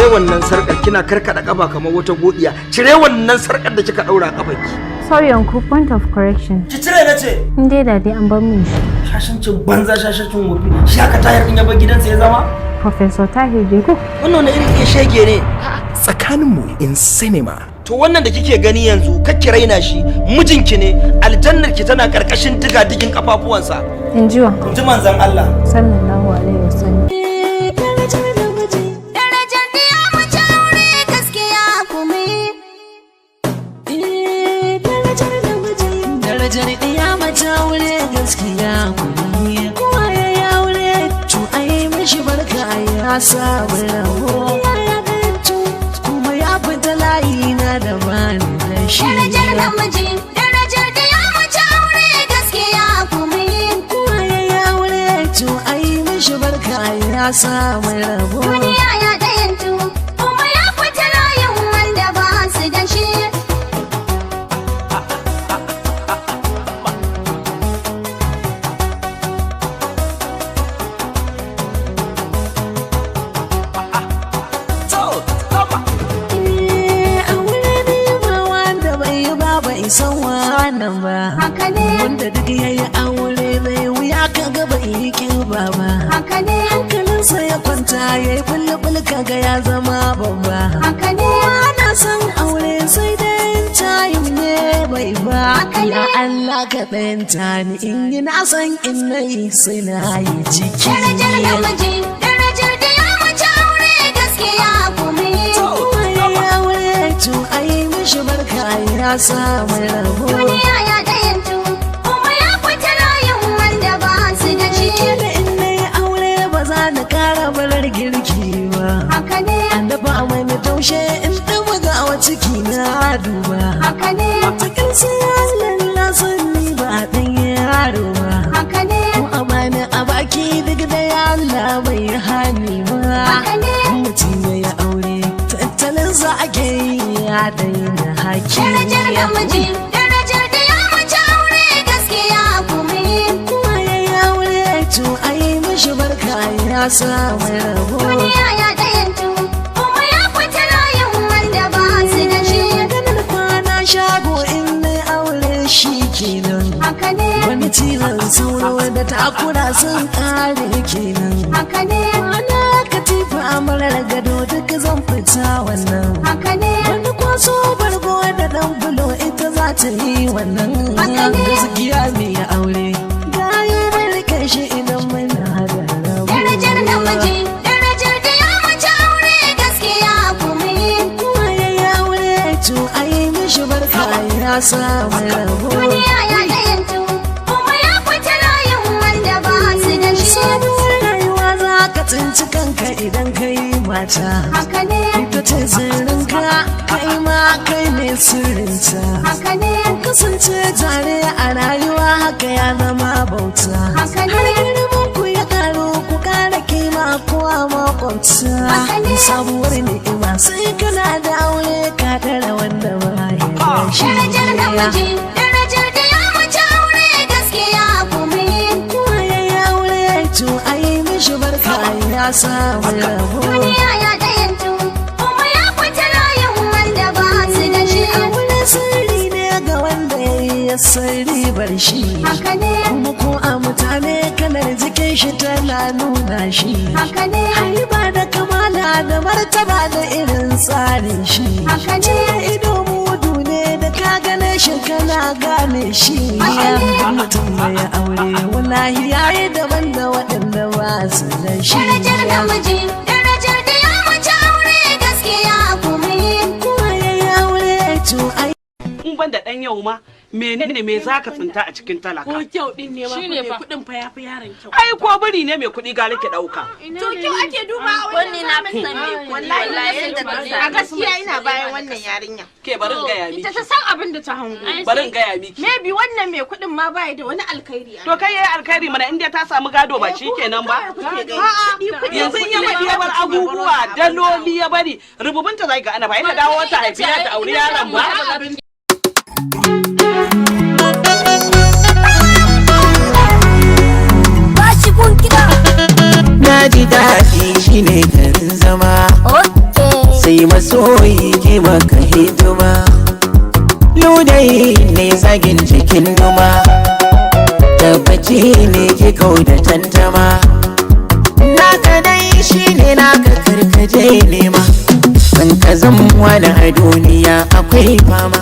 cire wannan sarkar, kina karkada kafa kamar wata godiya. Cire wannan sarkar da kika daura kafarki. Sorry uncle, point of correction. Ki cire nace. In dai da dai an bar min shi. Shashancin banza shashancin wofi. Shi aka tayar din ya bar gidansa ya zama? Professor Tahir dai ko? Wannan wani irin iya shege ne. Tsakaninmu in cinema. To wannan da kike gani yanzu kakki raina shi, mijinki ne, aljannar ki tana karkashin diga-digin kafafuwansa. In ji wa? In ji manzon Allah sallallahu alaihi wasallam. Darajar iya mace aure gaskiya kuma kowa ya aure to ai mishi barka ya samu rabo. Kuma ya fita layi na da bani da shi. Darajar namiji, darajar iya mace aure gaskiya kuma kowa ya aure to ai mishi barka ya samu rabo. Duniya ya dayantu kuma ya fita layin wanda ba su da shi. San wannan ba haka ne, wanda duk yayi aure mai wuya kaga bai yi kiba ba haka ne, hankalinsa ya kwanta yayi bulbul kaga ya zama babba haka ne, ana san aure sai dai time ne bai ba ya Allah ka danta ni in yi na san in nayi sai na yi ciki. Darajar namiji, darajar da ya mace aure gaskiya kuma ya aure to ai mishi barka ya samu rabo. Duniya ya dayantu kuma ya fita layin wanda ba su da shi. Da in na yi aure ba za na kara barar girki ba haka ne, an dafa mai na taushe in ɗan ga wa ciki na duba haka ne, cikin siyan lalla sanni ba ɗan yaro ba haka ne, ko a bani a baki duk da yalla bai hani ba haka ne, mutum ya yi aure tattalin za a ke yi ya daina haki. Darajar namiji, darajar da ya mace aure gaskiya kuma kowa ya yi aure to ai mishi barka ya samu rabo. Duniya ya dayantu kuma ya fita layin wanda ba su da shi. Ganin kwana shago in na aure shi kenan haka ne, wani cizon sauro da takura sun kare kenan haka ne, ana katifa amarar gado duk zan fita wannan haka ne, wani kwaso bargo da dan bulo ita za ta yi wannan gaskiya mai aure gayu bai rike shi idan muna da rabu. Darajar namiji, darajar da ya mace aure gaskiya kuma kowa ya yi aure to ai mishi barka ya samu rabo. Duniya ya dayantu kuma ya fita layin wanda ba su da shi. Sabuwar rayuwa za ka tsinci kanka idan kai mata haka ne, ita ce sirrinka kai ma kai ne sirrinta haka ne, kasance tare a rayuwa haka ya zama bauta haka ne, har girman ku ya karo ku kara kima ko a makwabta haka ne, sabuwar ni'ima sai kana da aure ka tara wanda ba ya shi. Darajar namiji, darajar da ya mace aure gaskiya kuma kowa ya yi aure to ai mishi barka ya samu rabo. Duniya ya dayantu kuma ya fita layin wanda ba su da shi. Aure sirri ne ga wanda ya yi ya sirri bar shi haka ne, kuma ko a mutane kalar jikin shi tana nuna shi haka ne, haiba da kamala da martaba da irin tsarin shi haka ne, ido mudu ne da ka gane shi kana gane shi mutum mai aure wallahi yayi daban da waɗanda ba su da shi. Darajar namiji, darajar da ya mace aure gaskiya kuma kowa ya yi aure to ai. In ban da ɗan yau ma menene me zaka tsinta a cikin talaka? Ko kyau din ne ma Shine fa. kudin fa yafi yaron kyau. Ai ko biri ne mai kuɗi gare ki ɗauka. To kyau ake duba a Wani na fi son me wallahi yadda ta sa. A gaskiya ina bayan wannan yarinya. Ke barin gaya miki. Ita ta san abin da ta hango. Barin gaya miki. Maybe wannan mai kudin ma baya da wani alkhairi. To kai yayi alkhairi mana inda ta samu gado ba shikenan ba. A'a Yanzu in ya bari ya bar abubuwa daloli ya bari rububinta zai ga ana ba ita dawo ta haifiya ta aure yaron ba. Bashi kun kiɗa. Na ji daɗi shine garin zama. Okay. masoyi ke maka hidima, ludayi ne zagin cikin duma, tabbaci ne ke kau da tantama, naka dai shi ne naka karkaje nema, san ka zama da a duniya akwai fama,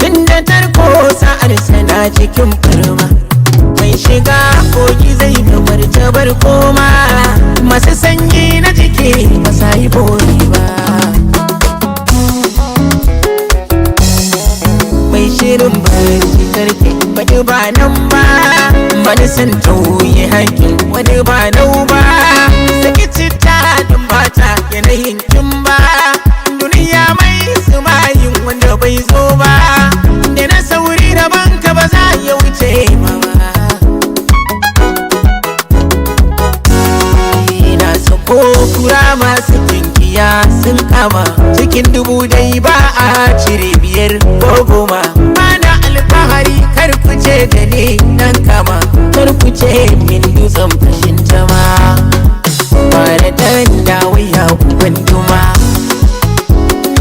inda tarko sa'ar sana cikin firma, mai shiga kogi zai kamar jabar koma, masu sanyi na jiki masa yi bori ba, mai shirin barci karfe wani ba nan ba, wani san tauye haƙin wani ba nau ba, saki cita don bata yanayin kin ba, duniya mai sumayin wanda bai zo ba, da na sauri da banka ba za ya wuce ma ba. Ko kura masu kinkiya sun kama, cikin 1000 dai ba a cire 5 ko 10, bana alfahari kar ku ce da ni nan kama, kar ku ce min dutsen fashin tama, bare dan dawaya uban duma,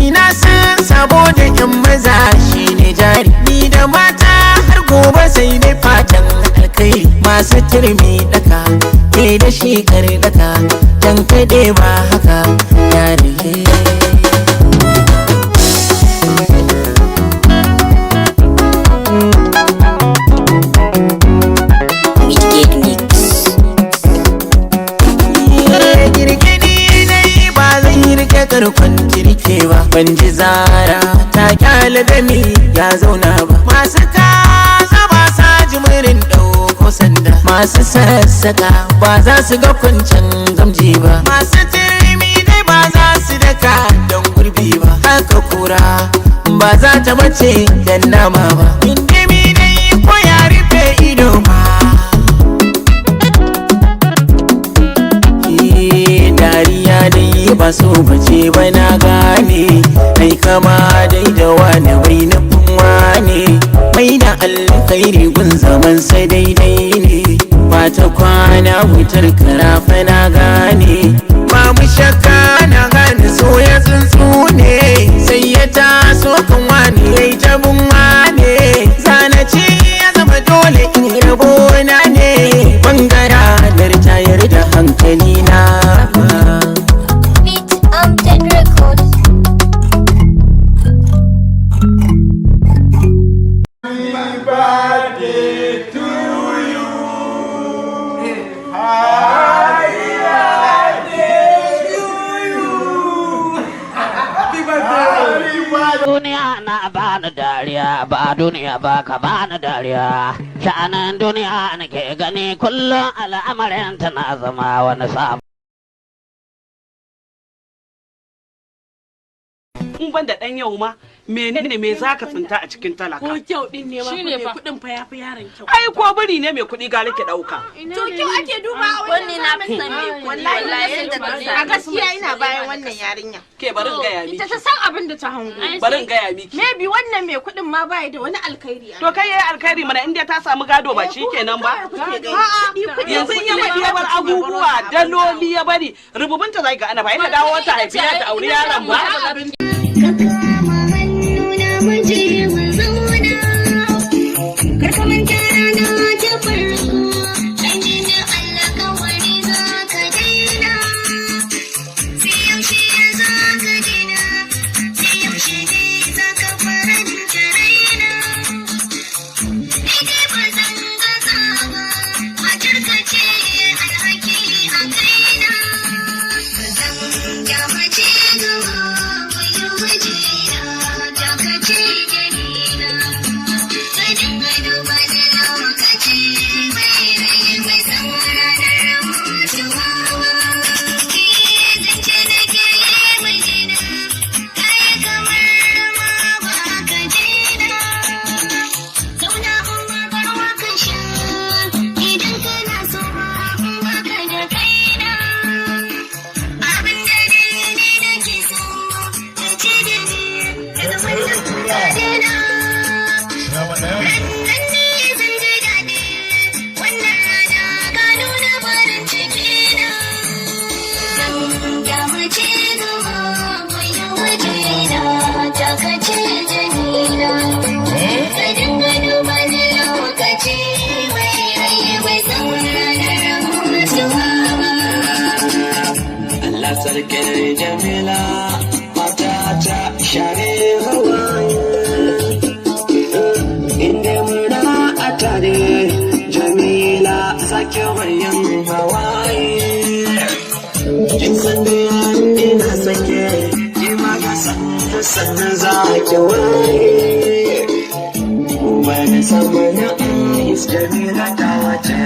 ina san saboda yan maza shine jari, ni da mata har gobe sai dai fatan alkai, masu turmi daka ke da shi kar daka, dan kaɗe ba haka ya rike. Girgini dai ba zai rike karkon jirke ba, ban ji zara ta kyale gami ya zauna ba, masu kasa ba sa jimirin ɗauko sanda, masu sassaka ba za su ga kwancen gamji ba, masu turmi dai ba za su daka don gurbi ba, haka kura ba za ta mace dan nama ba, indimi dai ko ya rufe ido ma, dariya dai ba so bace ba na gane, ai kama dai da wani bai nufin wane, mai da alkhairi gun zaman sai daidai ne, ba ta kwana wutar karafa na gane, ba mu shakka na gane so ya tsuntsu ne, sai ya taso kan wani ya yi tabin wane, zanaci ya zama dole in rabo na ne, bangara da tayar da hankali na. Duniya na bani dariya ba duniya ba ka bani dariya, sha'anin duniya nake gani kullum al'amarin tana zama wani sabu. In ban da ɗan yau ma menene me zaka tsinta a cikin talaka? Ko kyau din ne ma Shine fa. kuɗin fa yafi yaron kyau. Ai ko biri ne mai kuɗi ga rike ɗauka. To kyau ake duba a Wani na fi son me Wallahi yadda ta sa. a gaskiya ina bayan wannan yarinya. Ke barin gaya miki. Ita ta san abin da ta hango. Barin gaya miki. Maybe wannan mai kuɗin ma baya da wani alkhairi. To kai yayi alkhairi mana inda ta samu gado ba shikenan ba. Yanzu in ya bari ya bar abubuwa daloli ya bari rububunta zai ga ana ba yana dawo ta haifiya ta aure yaron ba. Thank you. sarkin Jamila mata ta share hawaye inda muna a tare Jamila sake bayan hawaye kin san da ina sake ki ma ga sannan za ki waye wani sama na is Jamila ta wace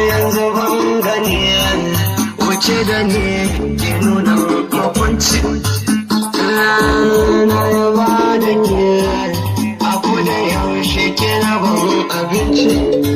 yanzu ban gani wuce da ne ke nuna makwanci na yaba da ke a kuda yaushe ke na ban abinci